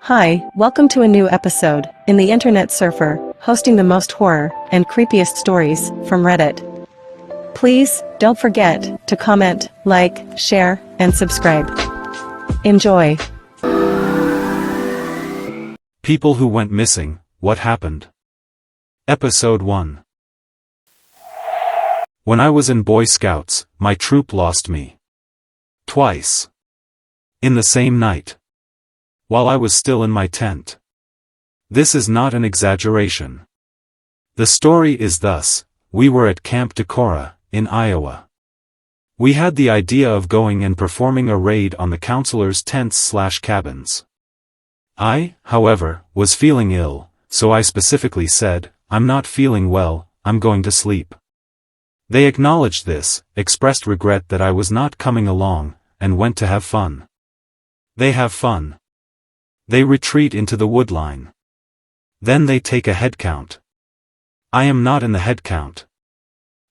Hi, welcome to a new episode in the Internet Surfer, hosting the most horror and creepiest stories from Reddit. Please don't forget to comment, like, share, and subscribe. Enjoy. People who went missing, what happened? Episode 1. When I was in Boy Scouts, my troop lost me. Twice. In the same night. While I was still in my tent. This is not an exaggeration. The story is thus: we were at Camp Decorah, in Iowa. We had the idea of going and performing a raid on the counselors' tents/cabins. I, however, was feeling ill, so I specifically said, "I'm not feeling well, I'm going to sleep." They acknowledged this, expressed regret that I was not coming along, and went to have fun. They have fun. They retreat into the woodline. Then they take a head count. I am not in the head count.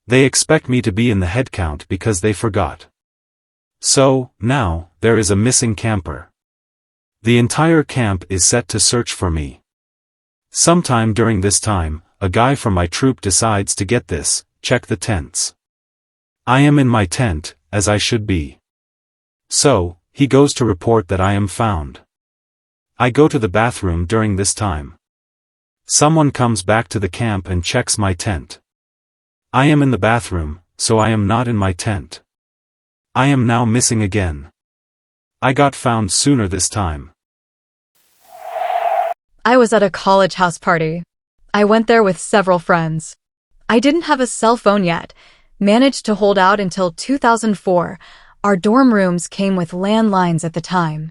They expect me to be in the head count because they forgot. So, now, there is a missing camper. The entire camp is set to search for me. Sometime during this time, a guy from my troop decides to get this, check the tents. I am in my tent, as I should be. So, he goes to report that I am found. I go to the bathroom during this time. Someone comes back to the camp and checks my tent. I am in the bathroom, so I am not in my tent. I am now missing again. I got found sooner this time. I was at a college house party. I went there with several friends. I didn't have a cell phone yet, managed to hold out until 2004. Our dorm rooms came with landlines at the time.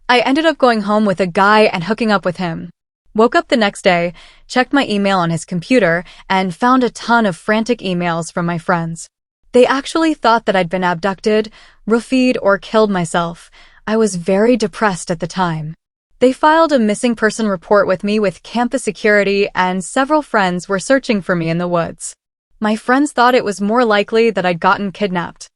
I ended up going home with a guy and hooking up with him. Woke up the next day, checked my email on his computer, and found a ton of frantic emails from my friends. They actually thought that I'd been abducted, roofied, or killed myself. I was very depressed at the time. They filed a missing person report with me with campus security, and several friends were searching for me in the woods. My friends thought it was more likely that I'd gotten kidnapped.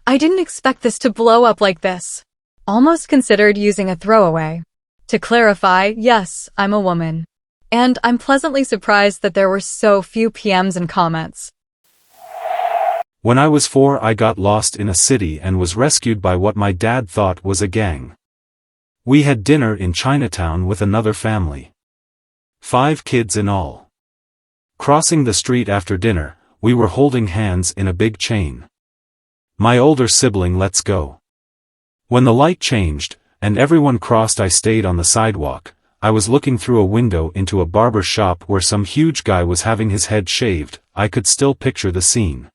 I didn't expect this to blow up like this. Almost considered using a throwaway. To clarify, yes, I'm a woman. And I'm pleasantly surprised that there were so few PMs and comments. When I was 4, I got lost in a city and was rescued by what my dad thought was a gang. We had dinner in Chinatown with another family. 5 kids in all. Crossing the street after dinner, we were holding hands in a big chain. My older sibling lets go. When the light changed, and everyone crossed, I stayed on the sidewalk. I was looking through a window into a barber shop where some huge guy was having his head shaved. I could still picture the scene.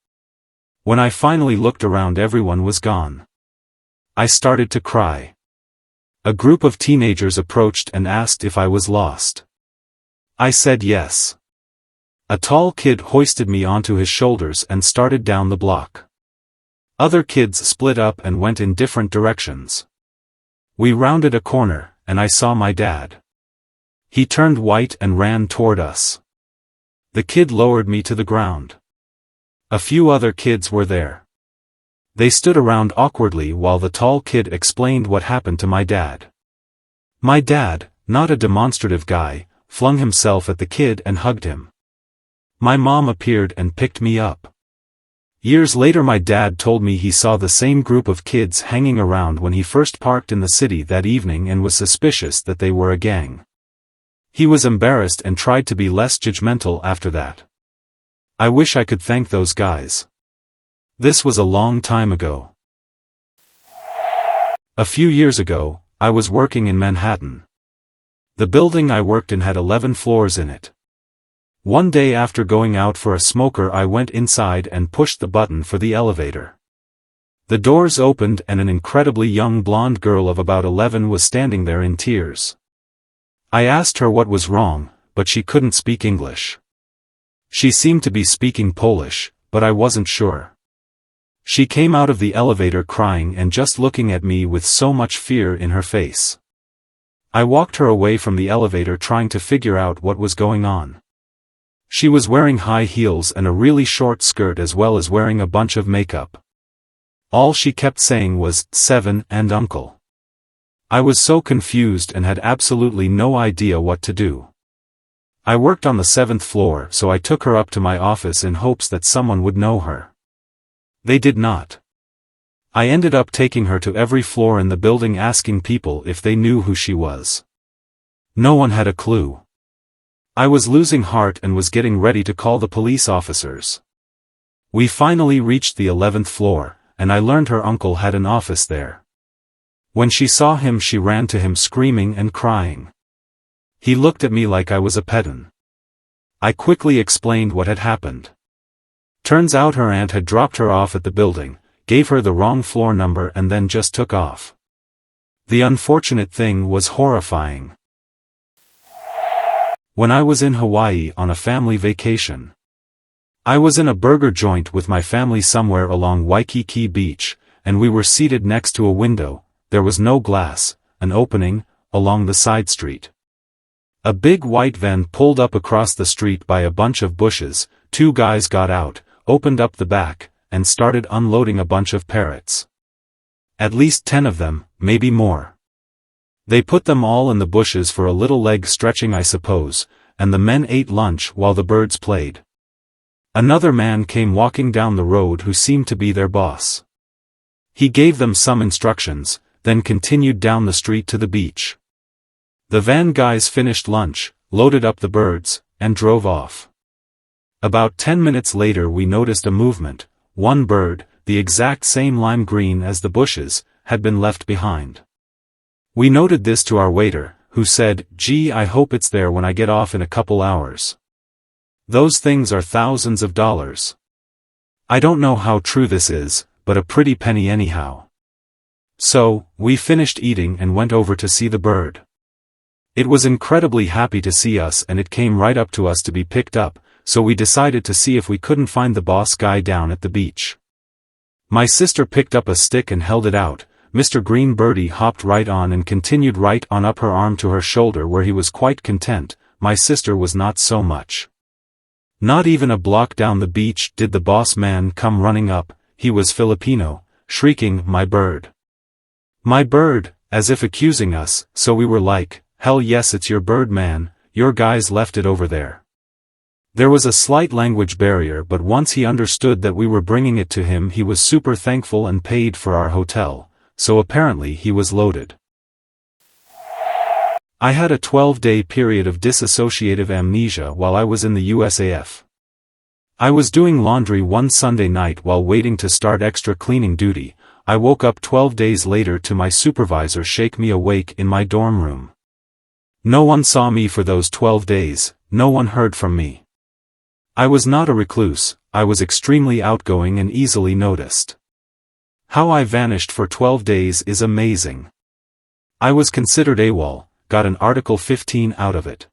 When I finally looked around, everyone was gone. I started to cry. A group of teenagers approached and asked if I was lost. I said yes. A tall kid hoisted me onto his shoulders and started down the block. Other kids split up and went in different directions. We rounded a corner, and I saw my dad. He turned white and ran toward us. The kid lowered me to the ground. A few other kids were there. They stood around awkwardly while the tall kid explained what happened to my dad. My dad, not a demonstrative guy, flung himself at the kid and hugged him. My mom appeared and picked me up. Years later, my dad told me he saw the same group of kids hanging around when he first parked in the city that evening and was suspicious that they were a gang. He was embarrassed and tried to be less judgmental after that. I wish I could thank those guys. This was a long time ago. A few years ago, I was working in Manhattan. The building I worked in had 11 floors in it. One day after going out for a smoker, I went inside and pushed the button for the elevator. The doors opened and an incredibly young blonde girl of about 11 was standing there in tears. I asked her what was wrong, but she couldn't speak English. She seemed to be speaking Polish, but I wasn't sure. She came out of the elevator crying and just looking at me with so much fear in her face. I walked her away from the elevator trying to figure out what was going on. She was wearing high heels and a really short skirt as well as wearing a bunch of makeup. All she kept saying was, "7 and Uncle." I was so confused and had absolutely no idea what to do. I worked on the 7th floor, so I took her up to my office in hopes that someone would know her. They did not. I ended up taking her to every floor in the building asking people if they knew who she was. No one had a clue. I was losing heart and was getting ready to call the police officers. We finally reached the 11th floor, and I learned her uncle had an office there. When she saw him, she ran to him screaming and crying. He looked at me like I was a peon. I quickly explained what had happened. Turns out her aunt had dropped her off at the building, gave her the wrong floor number and then just took off. The unfortunate thing was horrifying. When I was in Hawaii on a family vacation, I was in a burger joint with my family somewhere along Waikiki Beach, and we were seated next to a window. There was no glass, an opening, along the side street. A big white van pulled up across the street by a bunch of bushes. 2 guys got out, opened up the back, and started unloading a bunch of parrots. At least 10 of them, maybe more. They put them all in the bushes for a little leg stretching, I suppose, and the men ate lunch while the birds played. Another man came walking down the road who seemed to be their boss. He gave them some instructions, then continued down the street to the beach. The van guys finished lunch, loaded up the birds, and drove off. About 10 minutes later we noticed a movement. One bird, the exact same lime green as the bushes, had been left behind. We noted this to our waiter, who said, "Gee, I hope it's there when I get off in a couple hours. Those things are thousands of dollars." I don't know how true this is, but a pretty penny anyhow. So, we finished eating and went over to see the bird. It was incredibly happy to see us and it came right up to us to be picked up, so we decided to see if we couldn't find the boss guy down at the beach. My sister picked up a stick and held it out. Mr. Green Birdie hopped right on and continued right on up her arm to her shoulder where he was quite content. My sister was not so much. Not even a block down the beach did the boss man come running up. He was Filipino, shrieking, "My bird! My bird," as if accusing us, so we were like, "Hell yes, it's your bird, man, your guys left it over there." There was a slight language barrier, but once he understood that we were bringing it to him, he was super thankful and paid for our hotel, so apparently he was loaded. I had a 12-day period of dissociative amnesia while I was in the USAF. I was doing laundry one Sunday night while waiting to start extra cleaning duty. I woke up 12 days later to my supervisor shake me awake in my dorm room. No one saw me for those 12 days, no one heard from me. I was not a recluse, I was extremely outgoing and easily noticed. How I vanished for 12 days is amazing. I was considered AWOL, got an Article 15 out of it.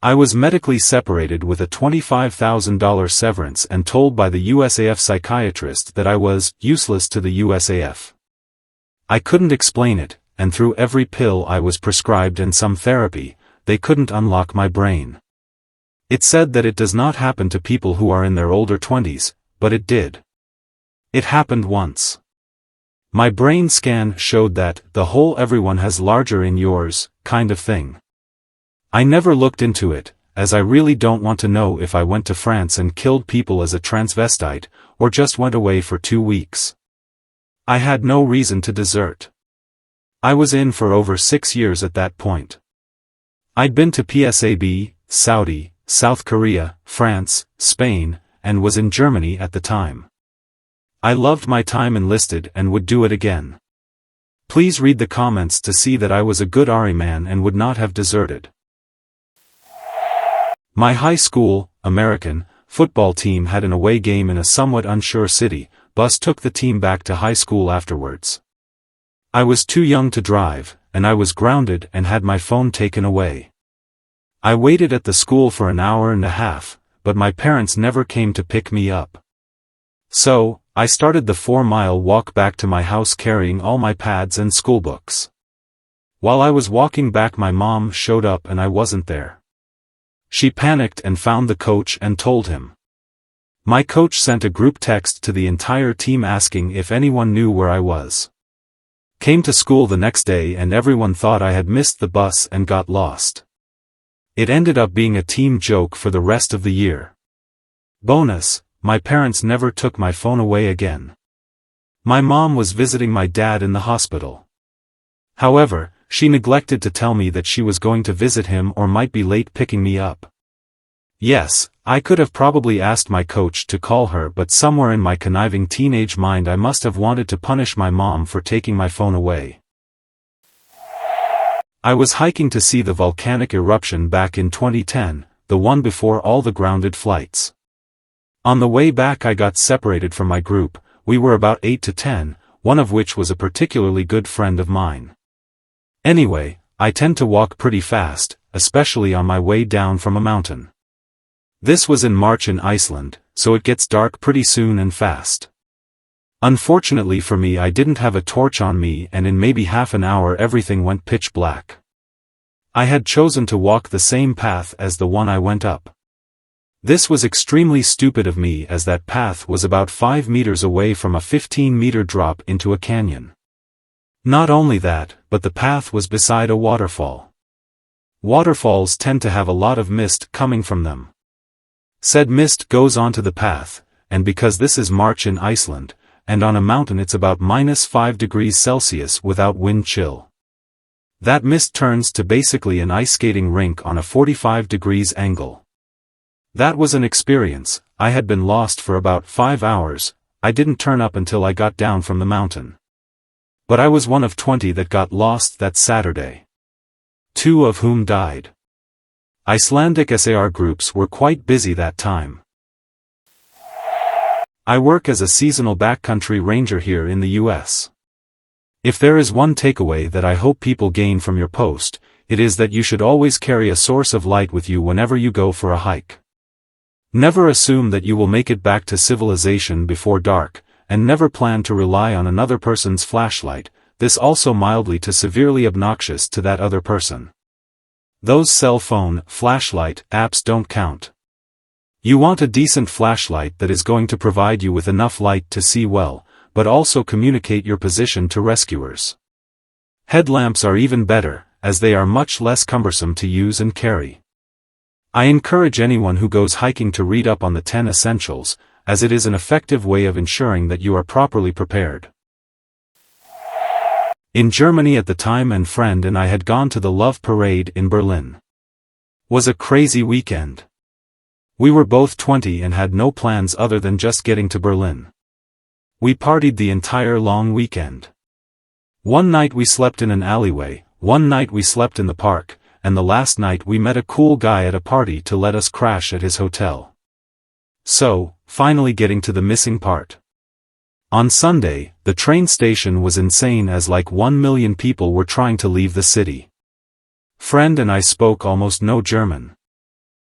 I was medically separated with a $25,000 severance and told by the USAF psychiatrist that I was useless to the USAF. I couldn't explain it, and through every pill I was prescribed and some therapy, they couldn't unlock my brain. It said that it does not happen to people who are in their older 20s, but it did. It happened once. My brain scan showed that the whole everyone has larger in yours kind of thing. I never looked into it, as I really don't want to know if I went to France and killed people as a transvestite, or just went away for 2 weeks. I had no reason to desert. I was in for over 6 years at that point. I'd been to PSAB, Saudi, South Korea, France, Spain, and was in Germany at the time. I loved my time enlisted and would do it again. Please read the comments to see that I was a good Army man and would not have deserted. My high school, American, football team had an away game in a somewhat unsure city. Bus took the team back to high school afterwards. I was too young to drive, and I was grounded and had my phone taken away. I waited at the school for an hour and a half, but my parents never came to pick me up. So, I started the 4-mile walk back to my house carrying all my pads and schoolbooks. While I was walking back, my mom showed up and I wasn't there. She panicked and found the coach and told him. My coach sent a group text to the entire team asking if anyone knew where I was. Came to school the next day and everyone thought I had missed the bus and got lost. It ended up being a team joke for the rest of the year. Bonus, my parents never took my phone away again. My mom was visiting my dad in the hospital. However, she neglected to tell me that she was going to visit him or might be late picking me up. Yes, I could have probably asked my coach to call her, but somewhere in my conniving teenage mind I must have wanted to punish my mom for taking my phone away. I was hiking to see the volcanic eruption back in 2010, the one before all the grounded flights. On the way back I got separated from my group. We were about 8 to 10, one of which was a particularly good friend of mine. Anyway, I tend to walk pretty fast, especially on my way down from a mountain. This was in March in Iceland, so it gets dark pretty soon and fast. Unfortunately for me I didn't have a torch on me and in maybe half an hour everything went pitch black. I had chosen to walk the same path as the one I went up. This was extremely stupid of me as that path was about 5 meters away from a 15-meter drop into a canyon. Not only that, but the path was beside a waterfall. Waterfalls tend to have a lot of mist coming from them. Said mist goes onto the path, and because this is March in Iceland, and on a mountain it's about -5 degrees Celsius without wind chill. That mist turns to basically an ice skating rink on a 45 degrees angle. That was an experience. I had been lost for about 5 hours. I didn't turn up until I got down from the mountain. But I was one of 20 that got lost that Saturday. 2 of whom died. Icelandic SAR groups were quite busy that time. I work as a seasonal backcountry ranger here in the US. If there is one takeaway that I hope people gain from your post, it is that you should always carry a source of light with you whenever you go for a hike. Never assume that you will make it back to civilization before dark, and never plan to rely on another person's flashlight, this also mildly to severely obnoxious to that other person. Those cell phone, flashlight, apps don't count. You want a decent flashlight that is going to provide you with enough light to see well, but also communicate your position to rescuers. Headlamps are even better, as they are much less cumbersome to use and carry. I encourage anyone who goes hiking to read up on the 10 essentials, as it is an effective way of ensuring that you are properly prepared. In Germany at the time, a friend and I had gone to the Love Parade in Berlin. Was a crazy weekend. We were both 20 and had no plans other than just getting to Berlin. We partied the entire long weekend. One night we slept in an alleyway, one night we slept in the park, and the last night we met a cool guy at a party to let us crash at his hotel. So, finally getting to the missing part. On Sunday, the train station was insane as like 1 million people were trying to leave the city. Friend and I spoke almost no German.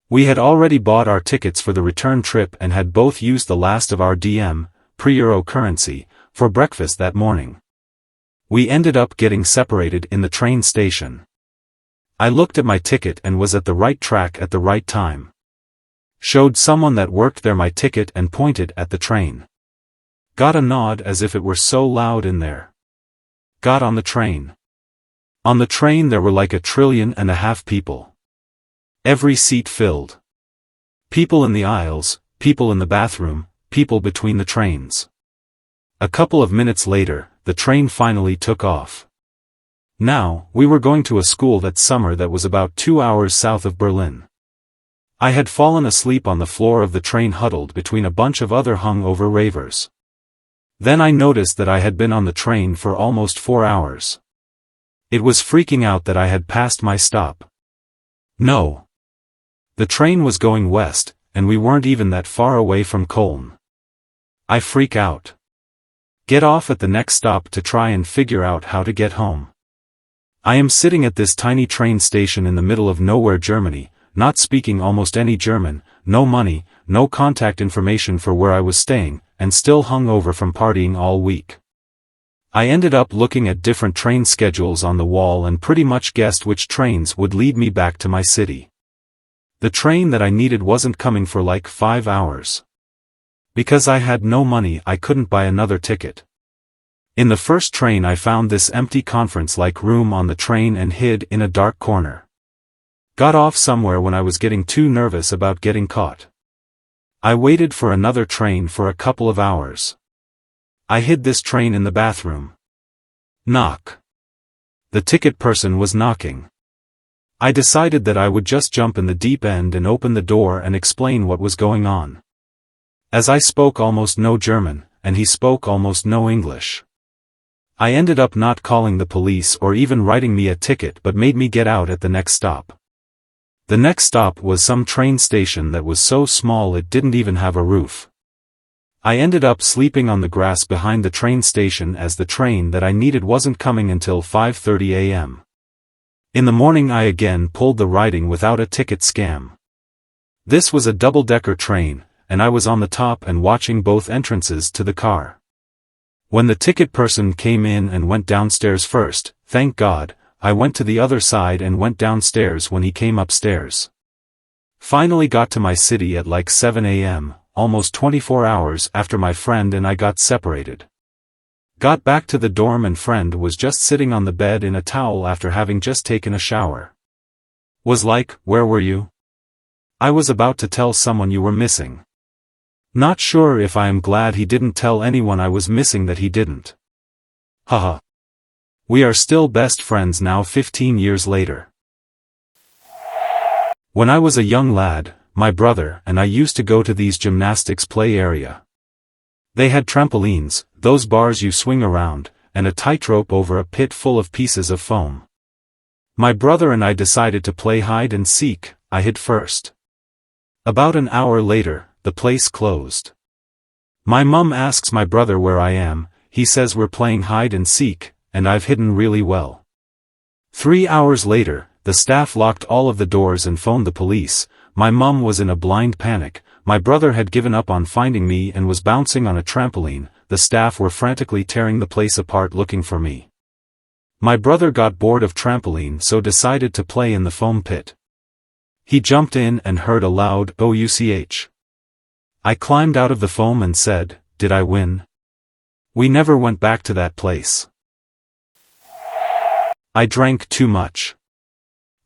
We had already bought our tickets for the return trip and had both used the last of our DM, pre-Euro currency, for breakfast that morning. We ended up getting separated in the train station. I looked at my ticket and was at the right track at the right time. Showed someone that worked there my ticket and pointed at the train. Got a nod as if it were so loud in there. Got on the train. On the train there were like 1.5 trillion people. Every seat filled. People in the aisles, people in the bathroom, people between the trains. A couple of minutes later, the train finally took off. Now, we were going to a school that summer that was about 2 hours south of Berlin. I had fallen asleep on the floor of the train huddled between a bunch of other hung-over ravers. Then I noticed that I had been on the train for almost 4 hours. It was freaking out that I had passed my stop. No. The train was going west, and we weren't even that far away from Cologne. I freak out. Get off at the next stop to try and figure out how to get home. I am sitting at this tiny train station in the middle of nowhere Germany, not speaking almost any German, no money, no contact information for where I was staying, and still hung over from partying all week. I ended up looking at different train schedules on the wall and pretty much guessed which trains would lead me back to my city. The train that I needed wasn't coming for like 5 hours. Because I had no money I couldn't buy another ticket. In the first train I found this empty conference-like room on the train and hid in a dark corner. Got off somewhere when I was getting too nervous about getting caught. I waited for another train for a couple of hours. I hid this train in the bathroom. Knock. The ticket person was knocking. I decided that I would just jump in the deep end and open the door and explain what was going on. As I spoke almost no German, and he spoke almost no English. I ended up not calling the police or even writing me a ticket but made me get out at the next stop. The next stop was some train station that was so small it didn't even have a roof. I ended up sleeping on the grass behind the train station as the train that I needed wasn't coming until 5:30 a.m. In the morning I again pulled the riding without a ticket scam. This was a double-decker train, and I was on the top and watching both entrances to the car. When the ticket person came in and went downstairs first, thank God, I went to the other side and went downstairs when he came upstairs. Finally got to my city at like 7 a.m., almost 24 hours after my friend and I got separated. Got back to the dorm and friend was just sitting on the bed in a towel after having just taken a shower. Was like, "Where were you?" I was about to tell someone you were missing. Not sure if I am glad he didn't tell anyone I was missing that he didn't. Haha. We are still best friends now 15 years later. When I was a young lad, my brother and I used to go to these gymnastics play area. They had trampolines, those bars you swing around, and a tightrope over a pit full of pieces of foam. My brother and I decided to play hide and seek. I hid first. About an hour later, the place closed. My mum asks my brother where I am, he says we're playing hide and seek, and I've hidden really well. 3 hours later, the staff locked all of the doors and phoned the police. My mum was in a blind panic, my brother had given up on finding me and was bouncing on a trampoline, the staff were frantically tearing the place apart looking for me. My brother got bored of trampoline so decided to play in the foam pit. He jumped in and heard a loud "OUCH." I climbed out of the foam and said, "Did I win?" We never went back to that place. I drank too much.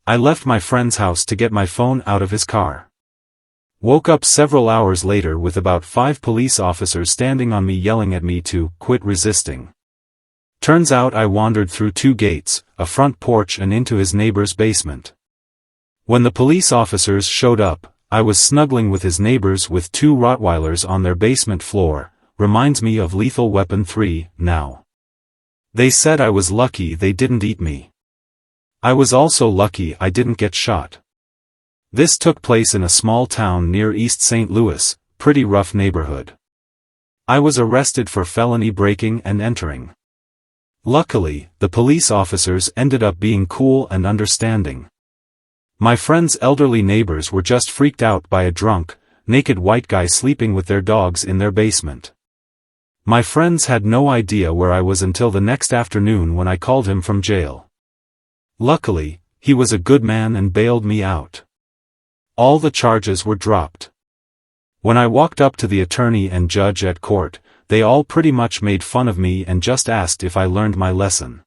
I left my friend's house to get my phone out of his car. Woke up several hours later with about 5 police officers standing on me yelling at me to quit resisting. Turns out I wandered through 2 gates, a front porch and into his neighbor's basement. When the police officers showed up, I was snuggling with his neighbors with 2 Rottweilers on their basement floor, reminds me of Lethal Weapon 3, now. They said I was lucky they didn't eat me. I was also lucky I didn't get shot. This took place in a small town near East St. Louis, pretty rough neighborhood. I was arrested for felony breaking and entering. Luckily, the police officers ended up being cool and understanding. My friend's elderly neighbors were just freaked out by a drunk, naked white guy sleeping with their dogs in their basement. My friends had no idea where I was until the next afternoon when I called him from jail. Luckily, he was a good man and bailed me out. All the charges were dropped. When I walked up to the attorney and judge at court, they all pretty much made fun of me and just asked if I learned my lesson.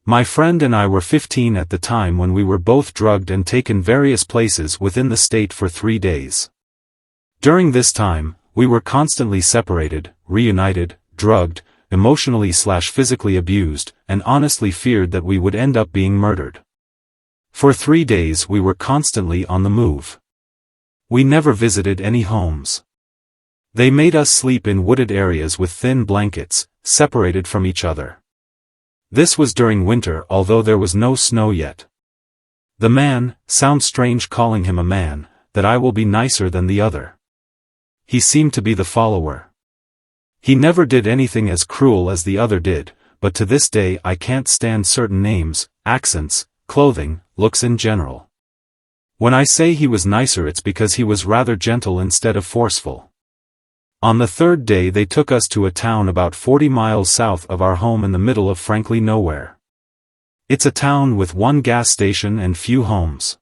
My friend and I were 15 at the time when we were both drugged and taken various places within the state for 3 days. During this time, we were constantly separated, reunited, drugged, emotionally/physically abused, and honestly feared that we would end up being murdered. For 3 days we were constantly on the move. We never visited any homes. They made us sleep in wooded areas with thin blankets, separated from each other. This was during winter although there was no snow yet. The man, sounds strange calling him a man, that I will be nicer than the other. He seemed to be the follower. He never did anything as cruel as the other did, but to this day I can't stand certain names, accents, clothing, looks in general. When I say he was nicer it's because he was rather gentle instead of forceful. On the 3rd day they took us to a town about 40 miles south of our home in the middle of frankly nowhere. It's a town with 1 gas station and few homes.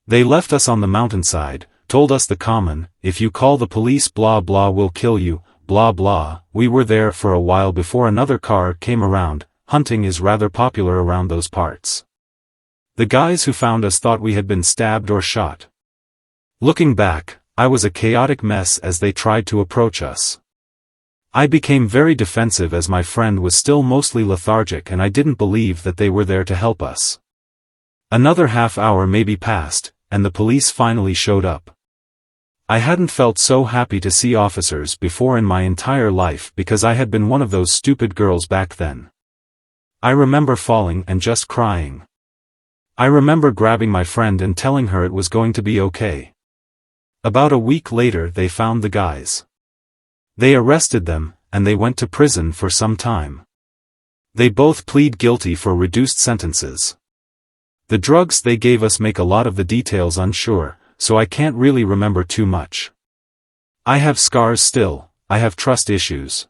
They left us on the mountainside, told us the common, if you call the police blah blah will kill you, blah blah. We were there for a while before another car came around. Hunting is rather popular around those parts. The guys who found us thought we had been stabbed or shot. Looking back, I was a chaotic mess as they tried to approach us. I became very defensive as my friend was still mostly lethargic and I didn't believe that they were there to help us. Another half hour maybe passed, and the police finally showed up. I hadn't felt so happy to see officers before in my entire life because I had been one of those stupid girls back then. I remember falling and just crying. I remember grabbing my friend and telling her it was going to be okay. About a week later they found the guys. They arrested them, and they went to prison for some time. They both plead guilty for reduced sentences. The drugs they gave us make a lot of the details unsure, so I can't really remember too much. I have scars still, I have trust issues.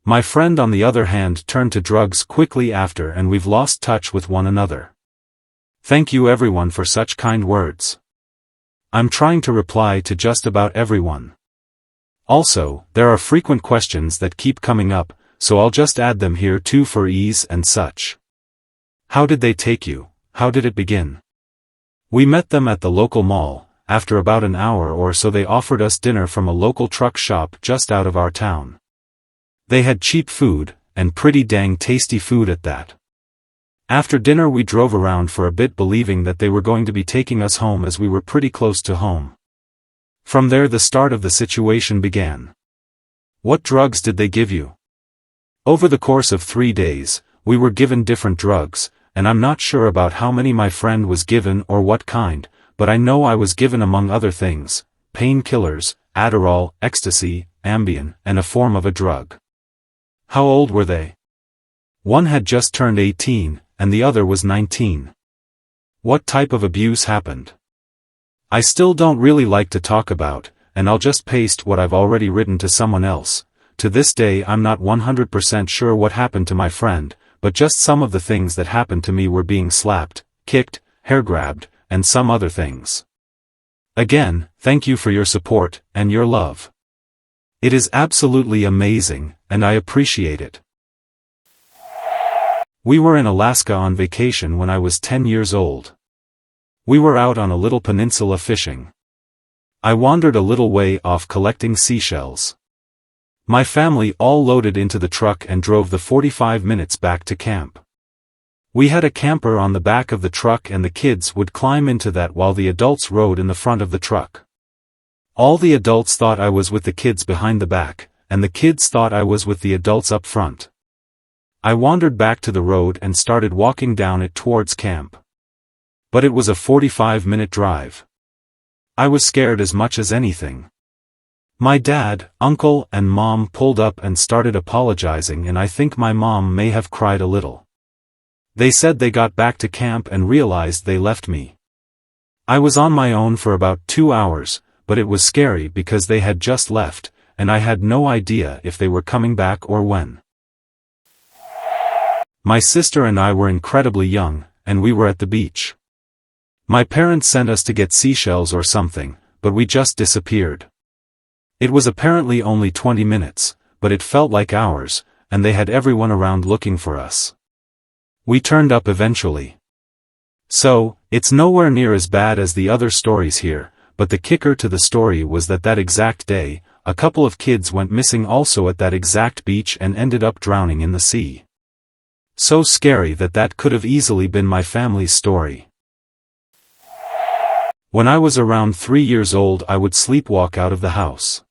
My friend on the other hand turned to drugs quickly after and we've lost touch with one another. Thank you everyone for such kind words. I'm trying to reply to just about everyone. Also, there are frequent questions that keep coming up, so I'll just add them here too for ease and such. How did they take you? How did it begin? We met them at the local mall. After about an hour or so they offered us dinner from a local truck shop just out of our town. They had cheap food, and pretty dang tasty food at that. After dinner we drove around for a bit believing that they were going to be taking us home as we were pretty close to home. From there the start of the situation began. What drugs did they give you? Over the course of 3 days, we were given different drugs, and I'm not sure about how many my friend was given or what kind, but I know I was given among other things, painkillers, Adderall, ecstasy, Ambien, and a form of a drug. How old were they? One had just turned 18, and the other was 19. What type of abuse happened? I still don't really like to talk about, and I'll just paste what I've already written to someone else. To this day I'm not 100% sure what happened to my friend, but just some of the things that happened to me were being slapped, kicked, hair-grabbed, and some other things. Again, thank you for your support, and your love. It is absolutely amazing, and I appreciate it. We were in Alaska on vacation when I was 10 years old. We were out on a little peninsula fishing. I wandered a little way off collecting seashells. My family all loaded into the truck and drove the 45 minutes back to camp. We had a camper on the back of the truck and the kids would climb into that while the adults rode in the front of the truck. All the adults thought I was with the kids behind the back, and the kids thought I was with the adults up front. I wandered back to the road and started walking down it towards camp. But it was a 45-minute drive. I was scared as much as anything. My dad, uncle, and mom pulled up and started apologizing, and I think my mom may have cried a little. They said they got back to camp and realized they left me. I was on my own for about 2 hours, but it was scary because they had just left, and I had no idea if they were coming back or when. My sister and I were incredibly young, and we were at the beach. My parents sent us to get seashells or something, but we just disappeared. It was apparently only 20 minutes, but it felt like hours, and they had everyone around looking for us. We turned up eventually. So, it's nowhere near as bad as the other stories here, but the kicker to the story was that exact day, a couple of kids went missing also at that exact beach and ended up drowning in the sea. So scary that could have easily been my family's story. When I was around 3 years old I would sleepwalk out of the house.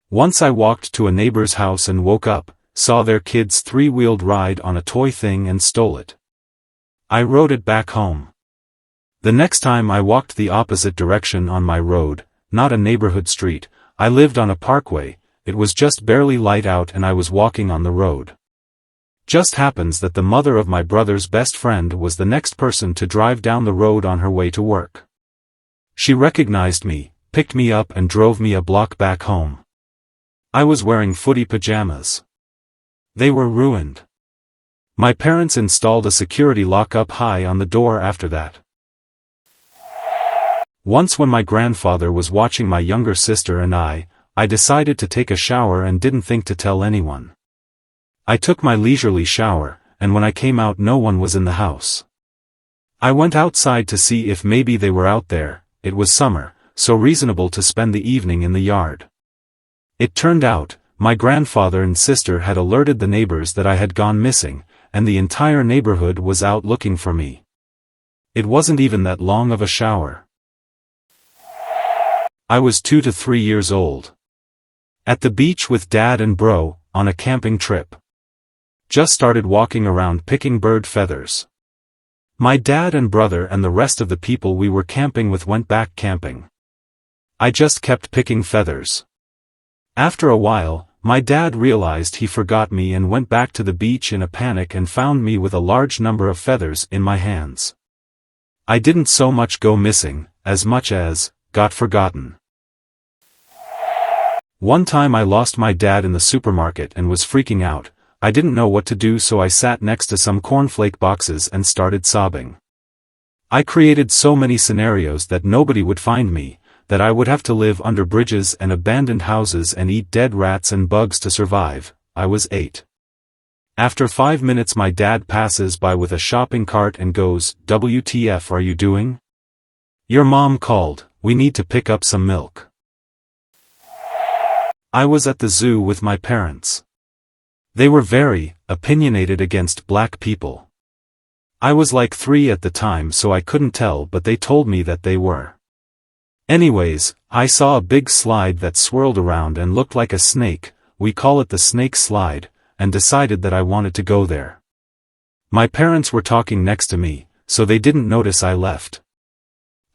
Once I walked to a neighbor's house and woke up, saw their kid's 3-wheeled ride on a toy thing and stole it. I rode it back home. The next time I walked the opposite direction on my road, not a neighborhood street, I lived on a parkway, it was just barely light out and I was walking on the road. Just happens that the mother of my brother's best friend was the next person to drive down the road on her way to work. She recognized me, picked me up and drove me a block back home. I was wearing footy pajamas. They were ruined. My parents installed a security lock up high on the door after that. Once when my grandfather was watching my younger sister and I, I decided to take a shower and didn't think to tell anyone. I took my leisurely shower, and when I came out no one was in the house. I went outside to see if maybe they were out there. It was summer, so reasonable to spend the evening in the yard. It turned out, my grandfather and sister had alerted the neighbors that I had gone missing, and the entire neighborhood was out looking for me. It wasn't even that long of a shower. I was 2 to 3 years old. At the beach with Dad and Bro, on a camping trip. Just started walking around picking bird feathers. My dad and brother and the rest of the people we were camping with went back camping. I just kept picking feathers. After a while, my dad realized he forgot me and went back to the beach in a panic and found me with a large number of feathers in my hands. I didn't so much go missing, as much as, got forgotten. One time I lost my dad in the supermarket and was freaking out. I didn't know what to do, so I sat next to some cornflake boxes and started sobbing. I created so many scenarios that nobody would find me, that I would have to live under bridges and abandoned houses and eat dead rats and bugs to survive. I was 8. After 5 minutes my dad passes by with a shopping cart and goes, "WTF are you doing? Your mom called, we need to pick up some milk." I was at the zoo with my parents. They were very opinionated against black people. I was like 3 at the time, so I couldn't tell, but they told me that they were. Anyways, I saw a big slide that swirled around and looked like a snake, we call it the snake slide, and decided that I wanted to go there. My parents were talking next to me, so they didn't notice I left.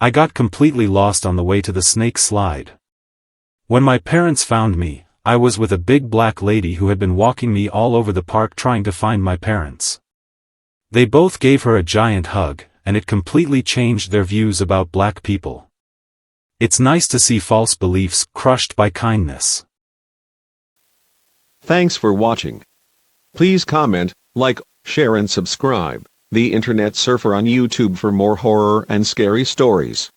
I got completely lost on the way to the snake slide. When my parents found me, I was with a big black lady who had been walking me all over the park trying to find my parents. They both gave her a giant hug, and it completely changed their views about black people. It's nice to see false beliefs crushed by kindness. Thanks for watching. Please comment, like, share and subscribe. The Internet Surfer on YouTube for more horror and scary stories.